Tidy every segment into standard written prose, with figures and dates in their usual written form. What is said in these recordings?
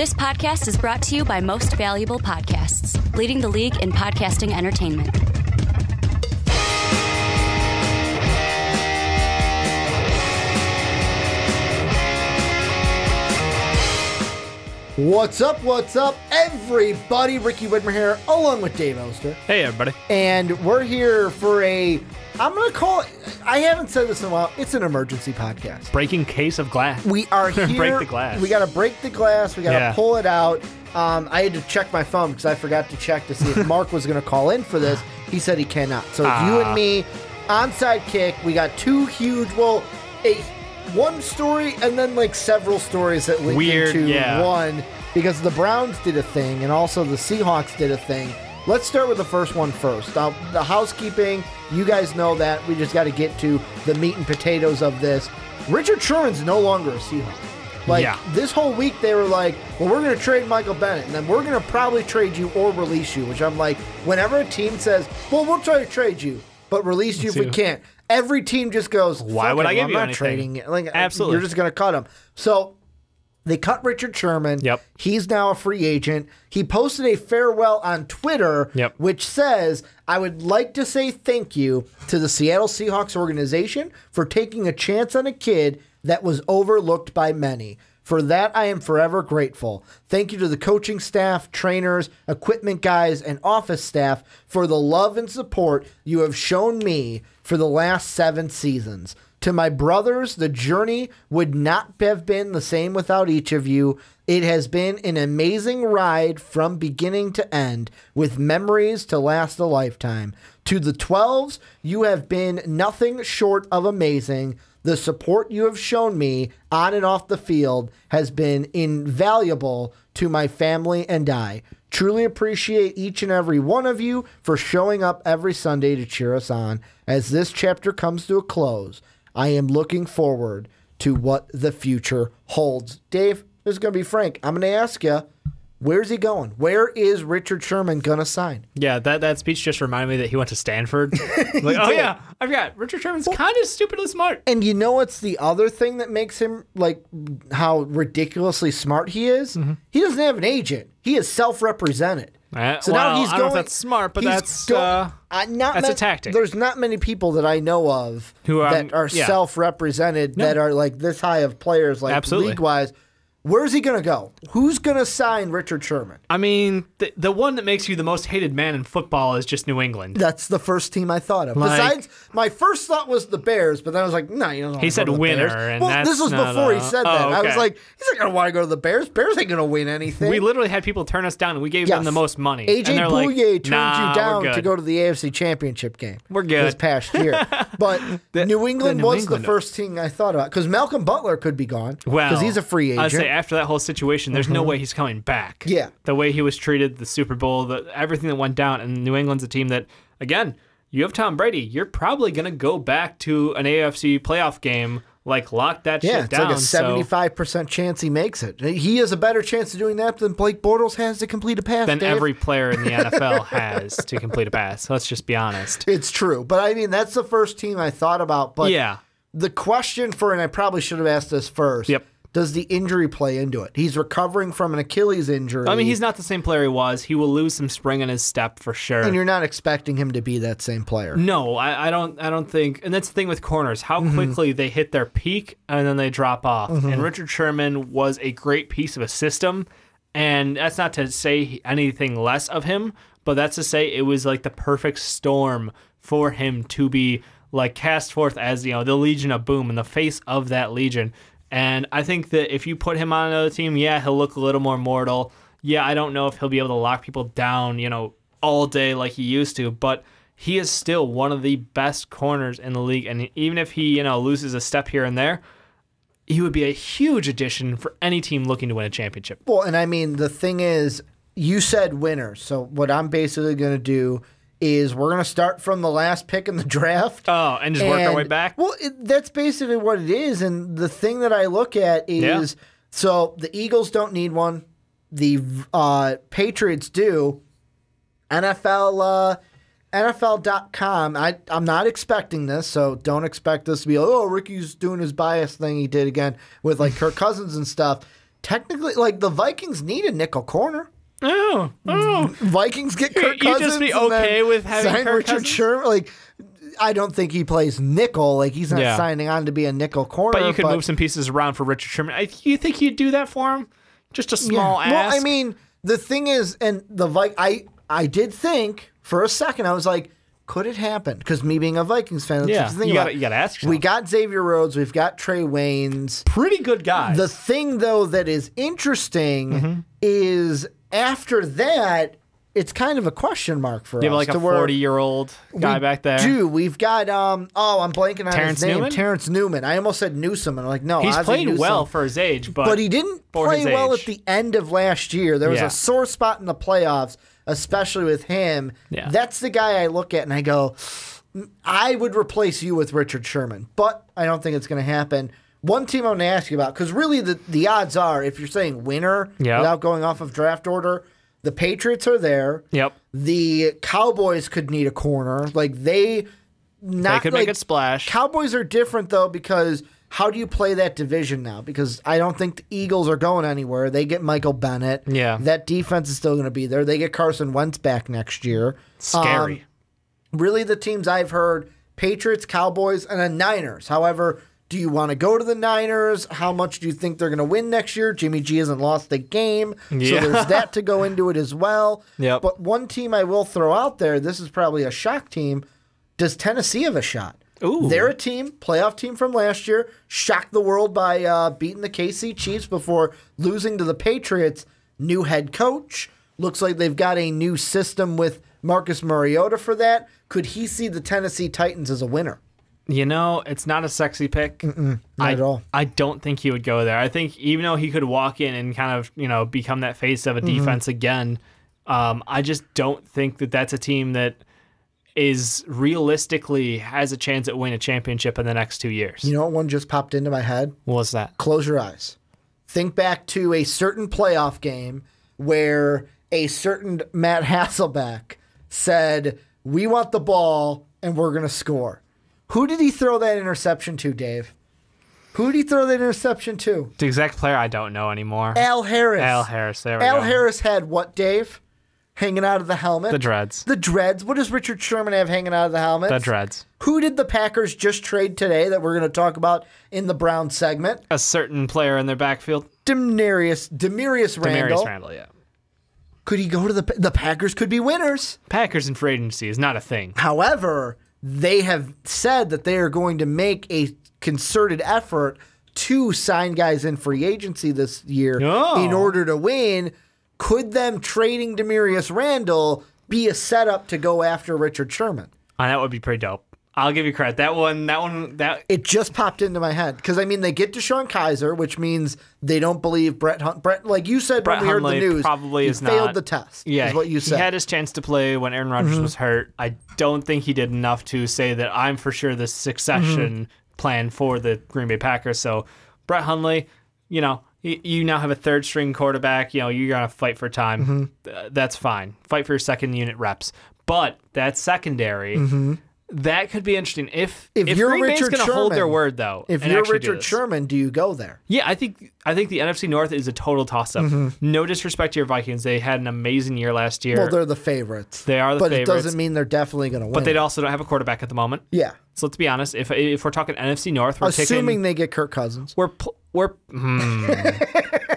This podcast is brought to you by Most Valuable Podcasts, leading the league in podcasting entertainment. What's up, everybody? Ricky Widmer here, along with Dave Oster. Hey, everybody. And we're here for I'm going to call it, I haven't said this in a while, it's an emergency podcast. Breaking case of glass. We are here. Break the glass. We got to break the glass. We got to pull it out. I had to check my phone because I forgot to check to see if Mark was going to call in for this. He said he cannot. So you and me, onside kick. We got two huge, one story and then like several stories that link into one because the Browns did a thing and also the Seahawks did a thing. Let's start with the first one first. Now, the housekeeping, you guys know that. We just got to get to the meat and potatoes of this. RIchard Sherman's no longer a Seahawk. This whole week they were like, well, we're going to trade Michael Bennett, and then we're going to probably trade you or release you, which I'm like, whenever a team says, well, we'll try to trade you, but release you if we can't, every team just goes, why would I give you anything? Trading it. Like, absolutely. You're just going to cut him. So they cut RIchard Sherman. Yep. He's now a free agent. He posted a farewell on Twitter, which says, I would like to say thank you to the Seattle Seahawks organization for taking a chance on a kid that was overlooked by many. For that, I am forever grateful. Thank you to the coaching staff, trainers, equipment guys, and office staff for the love and support you have shown me for the last 7 seasons. To my brothers, the journey would not have been the same without each of you. It has been an amazing ride from beginning to end, with memories to last a lifetime. To the 12s, you have been nothing short of amazing. The support you have shown me on and off the field has been invaluable to my family and I. Truly appreciate each and every one of you for showing up every Sunday to cheer us on. As this chapter comes to a close, I am looking forward to what the future holds. Dave, this is going to be frank. I'm going to ask you, where's he going? Where is RIchard Sherman going to sign? Yeah, that speech just reminded me that he went to Stanford. Like, I forgot. RIchard Sherman's kind of stupidly smart. And you know what's the other thing that makes him, like, how ridiculously smart he is? Mm-hmm. He doesn't have an agent. He is self-represented. Now he's going, I don't know if that's smart, but that's a tactic. There's not many people that I know of that are self-represented that are like this high of players, like league-wise. Where's he going to go? Who's going to sign RIchard Sherman? I mean, the one that makes you the most hated man in football is just New England. That's the first team I thought of. Besides, my first thought was the Bears, but then I was like, no, you don't want to go to the Bears. He said winner. And this was before he said that. Okay. I was like, he's not going to want to go to the Bears. Bears ain't going to win anything. We literally had people turn us down, and we gave them the most money. A.J. Bouye turned you down to go to the AFC Championship game. We're good. This past year. But New England was the first team I thought about. Because Malcolm Butler could be gone. Because he's a free agent. I'd say after that whole situation, there's no way he's coming back. Yeah. The way he was treated, the Super Bowl, everything that went down, and New England's a team that, again, you have Tom Brady. You're probably going to go back to an AFC playoff game, like lock that shit down. Yeah, it's like a 75% chance he makes it. He has a better chance of doing that than Blake Bortles has to complete a pass, Than every player in the NFL has to complete a pass. Let's just be honest. It's true. But, I mean, that's the first team I thought about. But the question and I probably should have asked this first. Yep. Does the injury play into it? He's recovering from an Achilles injury. I mean, he's not the same player he was. He will lose some spring in his step for sure. And you're not expecting him to be that same player. No, I don't think. And that's the thing with corners, how quickly they hit their peak and then they drop off. And RIchard Sherman was a great piece of a system. And that's not to say anything less of him, but that's to say it was like the perfect storm for him to be like cast forth as, the Legion of Boom and the face of that Legion. And I think that if you put him on another team, he'll look a little more mortal. I don't know if he'll be able to lock people down, all day like he used to, but he is still one of the best corners in the league. And even if he, loses a step here and there, he would be a huge addition for any team looking to win a championship. Well, and I mean, the thing is, you said winner. So what I'm basically going to do is we're going to start from the last pick in the draft. Oh, and just work our way back? Well, that's basically what it is. And the thing that I look at is, so the Eagles don't need one. The Patriots do. NFL.com, I'm not expecting this, so don't expect this to be, Ricky's doing his bias thing he did again with like Kirk Cousins and stuff. technically, like the Vikings need a nickel corner. Oh. Vikings get Kirk Cousins. You just be okay with having sign Kirk Richard Cousins? Sherman. Like, I don't think he plays nickel. Like, he's not signing on to be a nickel corner. But you could move some pieces around for Richard Sherman. You think you'd do that for him? Just a small ask? Well, I mean, the thing is, and I did think for a second, I was like, could it happen? Because me being a Vikings fan, that's the thing you got to ask yourself. We got Xavier Rhodes. We've got Trey Waynes. Pretty good guys. The thing, though, that is interesting is after that, it's kind of a question mark for us. You have like a 40-year-old guy back there. We've got, I'm blanking on Terrence his name. Newman? Terrence Newman. I almost said Newsom. And I'm like, no, He's Ozzie played Newsome. well for his age, but he didn't play well at the end of last year. There was a sore spot in the playoffs, especially with him. Yeah. That's the guy I look at and I go, I would replace you with Richard Sherman, but I don't think it's going to happen. One team I'm going to ask you about, because really the odds are, if you're saying winner without going off of draft order, the Patriots are there. Yep. The Cowboys could need a corner. Like they could make it splash. Cowboys are different though, because how do you play that division now? Because I don't think the Eagles are going anywhere. They get Michael Bennett. Yeah. That defense is still going to be there. They get Carson Wentz back next year. Scary. Really, the teams I've heard, Patriots, Cowboys, and then Niners. However, do you want to go to the Niners? How much do you think they're going to win next year? Jimmy G hasn't lost a game, so there's that to go into it as well. Yep. But one team I will throw out there, this is probably a shock team. Does Tennessee have a shot? Ooh. They're a team, playoff team from last year, shocked the world by beating the KC Chiefs before losing to the Patriots. New head coach. Looks like they've got a new system with Marcus Mariota for that. Could he see the Tennessee Titans as a winner? You know, it's not a sexy pick. Not at all. I don't think he would go there. I think even though he could walk in and kind of, become that face of a defense again, I just don't think that that's a team that is realistically has a chance at winning a championship in the next 2 years. You know what one just popped into my head? What's that? Close your eyes. Think back to a certain playoff game where a certain Matt Hasselbeck said, we want the ball and we're going to score. Who did he throw that interception to, Dave? Who did he throw that interception to? The exact player I don't know anymore. Al Harris. Al Harris, there we go. Al Harris had what, Dave? Hanging out of the helmet? The dreads. The dreads. What does Richard Sherman have hanging out of the helmet? The dreads. Who did the Packers just trade today that we're going to talk about in the Brown segment? A certain player in their backfield. Demarius Randall. Demarius Randall, yeah. Could he go to the Packers could be winners. Packers in free agency is not a thing. However, they have said that they are going to make a concerted effort to sign guys in free agency this year in order to win. Could them trading Demarius Randall be a setup to go after Richard Sherman? That would be pretty dope. I'll give you credit. That It just popped into my head. Because, I mean, they get Deshaun Kaiser, which means they don't believe Brett, like you said Brett when we Hundley heard the news, probably he is failed not, the test, yeah, is what you said. He had his chance to play when Aaron Rodgers was hurt. I don't think he did enough to say that I'm for sure the succession plan for the Green Bay Packers. So, Brett Hundley, you now have a third-string quarterback. You're going to fight for time. That's fine. Fight for your second unit reps. But that secondary, that could be interesting. If you're Green Bay's Richard going to Sherman, hold their word, though, if and you're actually Richard Sherman, do you go there? Yeah, I think the NFC North is a total toss-up. No disrespect to your Vikings. They had an amazing year last year. Well, they're the favorites. They are the favorites. But it doesn't mean they're definitely going to win. But they also don't have a quarterback at the moment. Yeah. So let's be honest. If we're talking NFC North, assuming they get Kirk Cousins.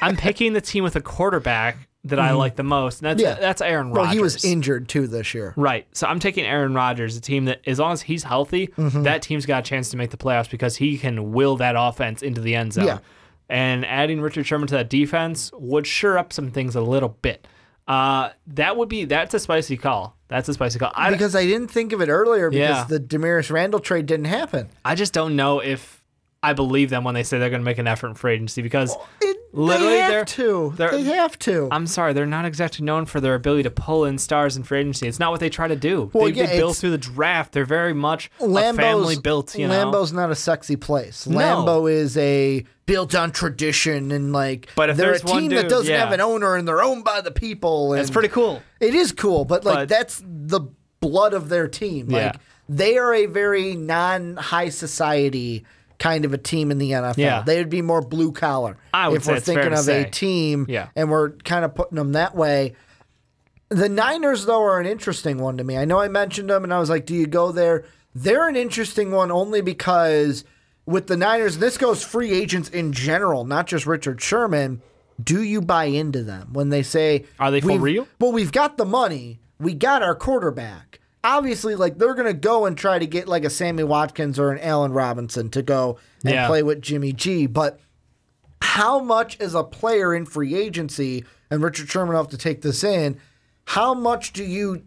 I'm picking the team with a quarterback that I like the most, and that's Aaron Rodgers. Well, he was injured too this year. Right. So I'm taking Aaron Rodgers, a team that, as long as he's healthy, that team's got a chance to make the playoffs because he can will that offense into the end zone. Yeah. And adding Richard Sherman to that defense would sure up some things a little bit. That's a spicy call. Because I didn't think of it earlier because the Demarius Randall trade didn't happen. I just don't know if I believe them when they say they're going to make an effort in free agency because literally they have to. I'm sorry, they're not exactly known for their ability to pull in stars in free agency. It's not what they try to do. Well, they build through the draft. They're very much a family built. Lambeau's not a sexy place. No. Lambeau is a built on tradition and But if they're a there's one team dude, that doesn't have an owner and they're owned by the people. And it's pretty cool. It is cool, but that's the blood of their team. They are a very non-high society kind of a team in the NFL. Yeah. They would be more blue collar. If we're thinking of a team, and we're kind of putting them that way. The Niners, though, are an interesting one to me. I know I mentioned them, and I was like, do you go there? They're an interesting one only because with the Niners, this goes free agents in general, not just Richard Sherman. Do you buy into them when they say, are they for real? Well, we've got the money. We got our quarterback. Obviously, like, they're going to go and try to get like a Sammy Watkins or an Allen Robinson to go and play with Jimmy G. But how much as a player in free agency, and Richard Sherman will have to take this in, how much do you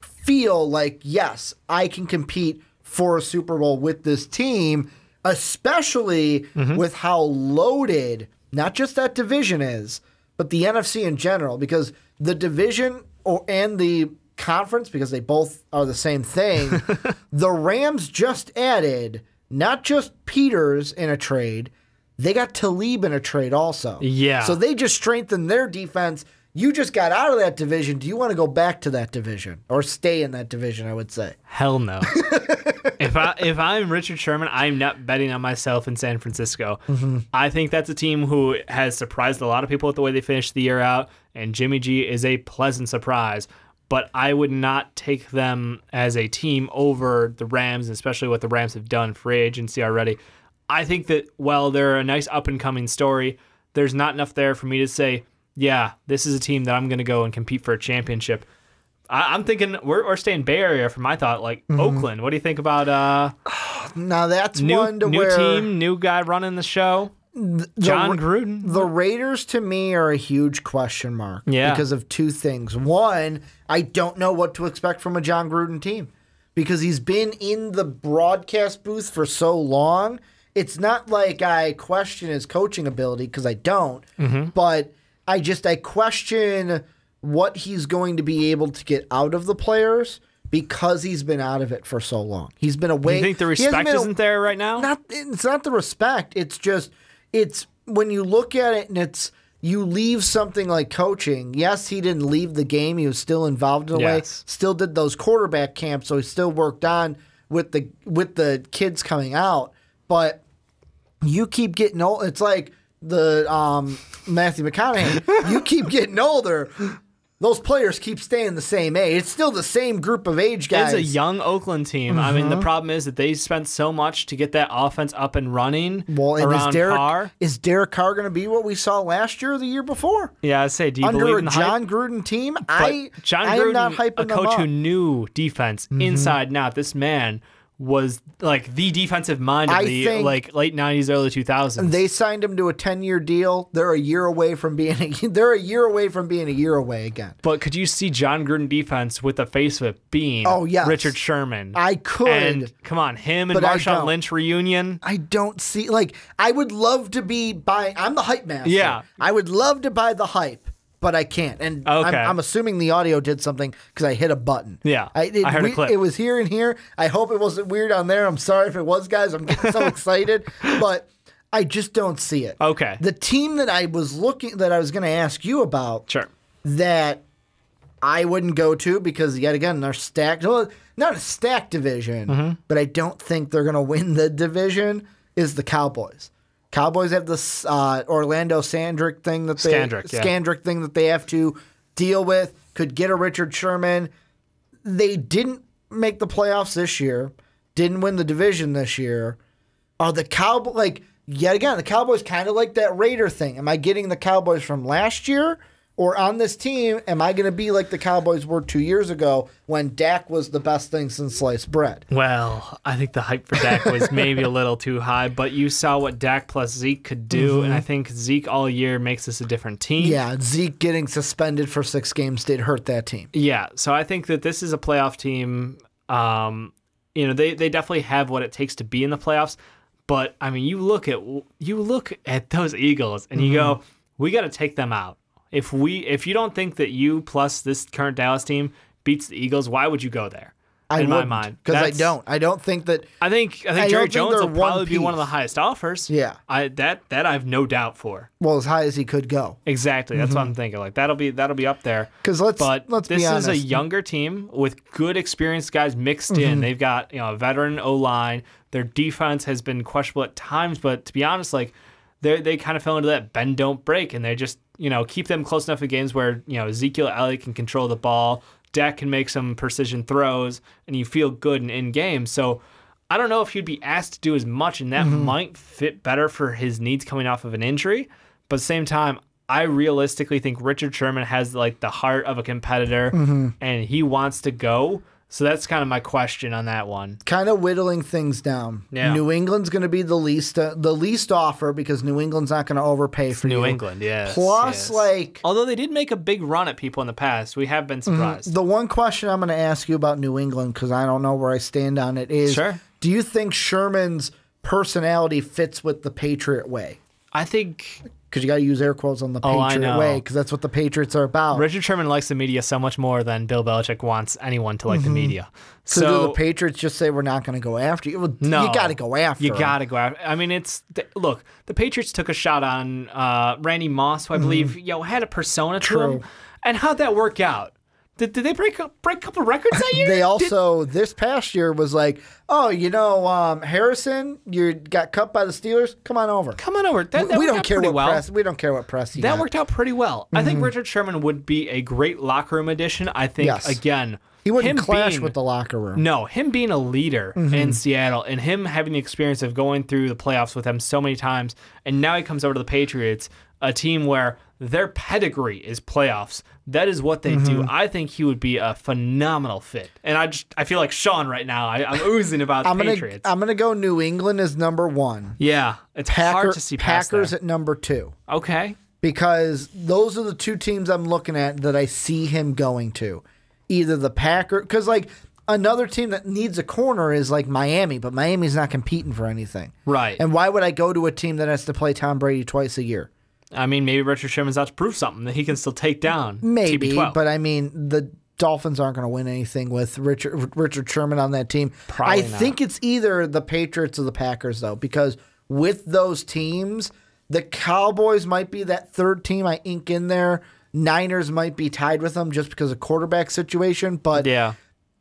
feel like, yes, I can compete for a Super Bowl with this team, especially with how loaded not just that division is, but the NFC in general, because the division and the conference, because they both are the same thing, the Rams just added not just Peters in a trade, they got Talib in a trade also. Yeah. So they just strengthened their defense. You just got out of that division. Do you want to go back to that division or stay in that division, I would say? Hell no. If I'm Richard Sherman, I'm not betting on myself in San Francisco. I think that's a team who has surprised a lot of people with the way they finished the year out, and Jimmy G is a pleasant surprise. But I would not take them as a team over the Rams, especially what the Rams have done free agency already. I think that while they're a nice up-and-coming story, there's not enough there for me to say, yeah, this is a team that I'm going to go and compete for a championship. I'm thinking we're staying Bay Area for my thought, like Oakland. What do you think about now that's new, one to new where team, new guy running the show? John Gruden. The Raiders, to me, are a huge question mark because of two things. One, I don't know what to expect from a John Gruden team because he's been in the broadcast booth for so long. It's not like I question his coaching ability because I don't, but I question what he's going to be able to get out of the players because he's been out of it for so long. He's been away. Do you think the respect isn't there right now? It's not the respect. It's just, it's when you look at it and it's, you leave something like coaching. Yes, he didn't leave the game. He was still involved in a way. Still did those quarterback camps, so he still worked on with the kids coming out. But you keep getting old. It's like the Matthew McConaughey. You keep getting older. Those players keep staying the same age. It's still the same group of age guys. It's a young Oakland team. I mean, the problem is that they spent so much to get that offense up and running around par. Is Derek Carr going to be what we saw last year or the year before? Yeah, I'd say, do you under believe a in the John hype? Gruden team? John I Gruden, am not hyping a coach them who up. knew defense inside and out. This man was like the defensive mind of the like late 90s, early 2000s. They signed him to a 10-year deal. They're a year away from being a year away again. But could you see John Gruden defense with the face of it being Richard Sherman? I could. And come on, him and Marshawn Lynch reunion. I don't see, like, I would love to be buying. I'm the hype master. Yeah. I would love to buy the hype, but I can't. And I'm assuming the audio did something because I hit a button. Yeah, I heard a clip. It was here and here. I hope it wasn't weird on there. I'm sorry if it was, guys. I'm getting so excited, but I just don't see it. Okay. The team that I was going to ask you about, that I wouldn't go to because yet again they're stacked. Well, not a stacked division, but I don't think they're going to win the division. Is the Cowboys. Cowboys have this Orlando Scandrick thing that they have to deal with. Could get a Richard Sherman. They didn't make the playoffs this year. Didn't win the division this year. Are the Cowboys yet again? The Cowboys kind of like that Raider thing. Am I getting the Cowboys from last year? Or on this team, am I going to be like the Cowboys were 2 years ago when Dak was the best thing since sliced bread? Well, I think the hype for Dak was maybe a little too high, but you saw what Dak plus Zeke could do, and I think Zeke all year makes this a different team. Yeah, Zeke getting suspended for 6 games did hurt that team. Yeah, so I think that this is a playoff team. They definitely have what it takes to be in the playoffs, but I mean, you look at those Eagles and you go, we got to take them out. If you don't think that you plus this current Dallas team beats the Eagles, why would you go there? In my mind, because I don't. I don't think that. I think Jerry Jones will probably be one of the highest offers. Yeah, that I have no doubt for. Well, as high as he could go. Exactly. That's what I'm thinking. Like that'll be up there. Because let's be honest. This is a younger team with good experienced guys mixed in. They've got a veteran O-line. Their defense has been questionable at times, but to be honest, like they kind of fell into that bend don't break, and they just keep them close enough in games where Ezekiel Elliott can control the ball, Dak can make some precision throws, and you feel good in games. So I don't know if he'd be asked to do as much, and that might fit better for his needs coming off of an injury. But at the same time, I realistically think Richard Sherman has like the heart of a competitor, and he wants to go. So that's kind of my question on that one. Kind of whittling things down. Yeah. New England's going to be the least offer because New England's not going to overpay for New England, yes. Plus, although they did make a big run at people in the past, we have been surprised. The one question I'm going to ask you about New England, because I don't know where I stand on it, is do you think Sherman's personality fits with the Patriot way? I think... Because you got to use air quotes on the Patriot way, because that's what the Patriots are about. Richard Sherman likes the media so much more than Bill Belichick wants anyone to like the media. So do the Patriots just say, we're not going to go after you? Well, no. You got to go after You got to go after. I mean, look, the Patriots took a shot on Randy Moss, who I believe had a persona to him. And how'd that work out? Did they break a couple records that year? They also, this past year, was like, Harrison, you got cut by the Steelers. Come on over. We don't care what press you got. That worked out pretty well. I think Richard Sherman would be a great locker room addition. I think, again, he wouldn't clash with the locker room. No, him being a leader in Seattle and him having the experience of going through the playoffs with them so many times, and now he comes over to the Patriots, a team where their pedigree is playoffs. That is what they do. I think he would be a phenomenal fit. And I feel like Sean right now. I'm oozing about the Patriots. I'm going to go New England as number 1. Yeah, it's hard to see past Packers there. at number 2. Okay. Because those are the two teams I'm looking at that I see him going to. Either the Packers, because like another team that needs a corner is like Miami, but Miami's not competing for anything. Right. And why would I go to a team that has to play Tom Brady twice a year? I mean, maybe Richard Sherman's out to prove something that he can still take down. Maybe, TB12. but I mean, the Dolphins aren't going to win anything with Richard Sherman on that team. Probably I think it's either the Patriots or the Packers, though, because with those teams, the Cowboys might be that third team I ink in there. Niners might be tied with them just because of quarterback situation, but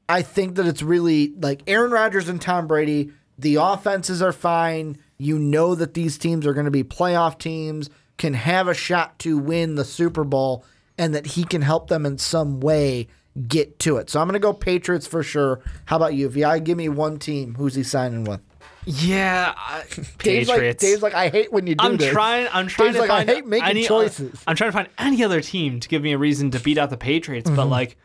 I think that it's really like Aaron Rodgers and Tom Brady. The offenses are fine. You know that these teams are going to be playoff teams, can have a shot to win the Super Bowl, and that he can help them in some way get to it. So I'm going to go Patriots for sure. How about you? If you give me one team, who's he signing with? Yeah, Patriots. Dave's like, I hate when you do this. I'm trying Dave's to like, find I hate making choices. I'm trying to find any other team to give me a reason to beat out the Patriots, but like,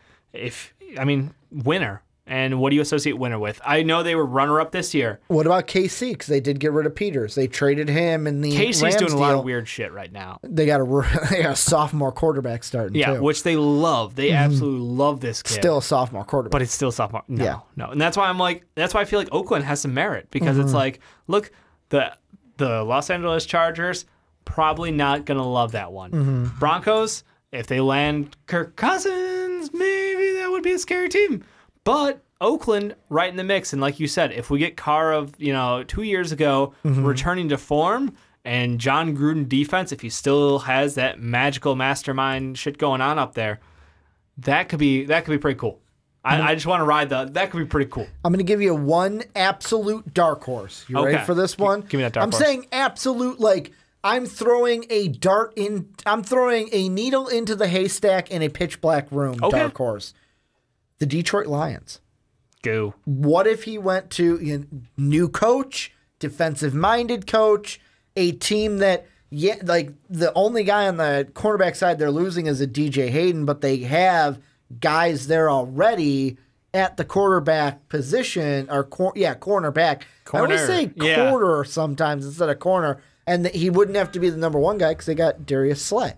winner. And what do you associate winner with? I know they were runner-up this year. What about KC? Because they did get rid of Peters. They traded him in the KC's Rams doing a lot deal. of weird shit right now. They got a sophomore quarterback starting, too. which they love. They absolutely love this kid. Still a sophomore quarterback. But it's still sophomore. No. And that's why I feel like Oakland has some merit, because it's like, look, the Los Angeles Chargers, probably not going to love that one. Broncos, if they land Kirk Cousins, maybe that would be a scary team. But Oakland, right in the mix. And like you said, if we get Carr of 2 years ago returning to form, and John Gruden defense, if he still has that magical mastermind shit going on up there, that could be pretty cool. I just want to ride that could be pretty cool. I'm going to give you one absolute dark horse. You ready for this one? Give me that dark horse. I'm saying absolute, like I'm throwing a needle into the haystack in a pitch black room. Dark horse. The Detroit Lions. Go. What if he went to new coach, defensive-minded coach, a team that, like the only guy on the cornerback side they're losing is a DJ Hayden, but they have guys there already at the quarterback position, or cornerback. I always say quarter sometimes instead of corner, and he wouldn't have to be the number one guy because they got Darius Slay.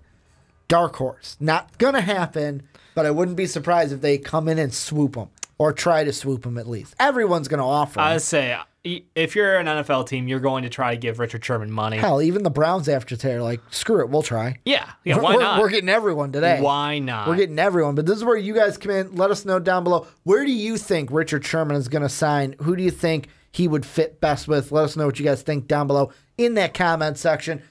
Dark horse. Not going to happen. But I wouldn't be surprised if they come in and swoop them, or try to swoop them at least. Everyone's going to offer them. I say, if you're an NFL team, you're going to try to give Richard Sherman money. Hell, even the Browns after today are like, screw it, we'll try. Yeah, why not? We're getting everyone today. Why not? We're getting everyone. But this is where you guys come in. Let us know down below. Where do you think Richard Sherman is going to sign? Who do you think he would fit best with? Let us know what you guys think down below in that comment section.